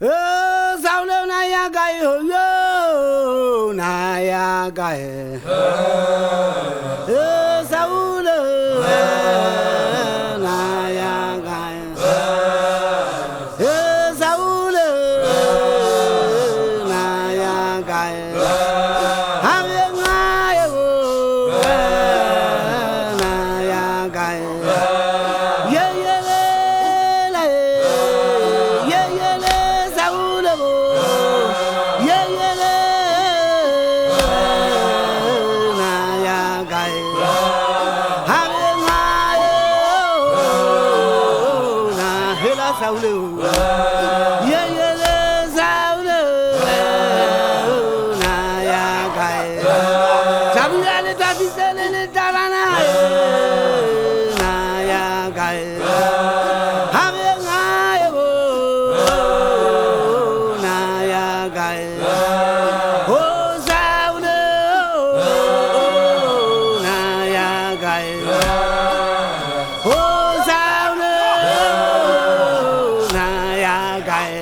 sao lâu nay gai ho yo nay gai sao lâu nay gai sao lâu nay gai hai ngày nay gai sao lưu sao lưu na ya kai chăm ra lên ta đi xe lên ta ra na ya kai ham ngai na ya kai ô sao lưu na ya kai ô sao lưu gai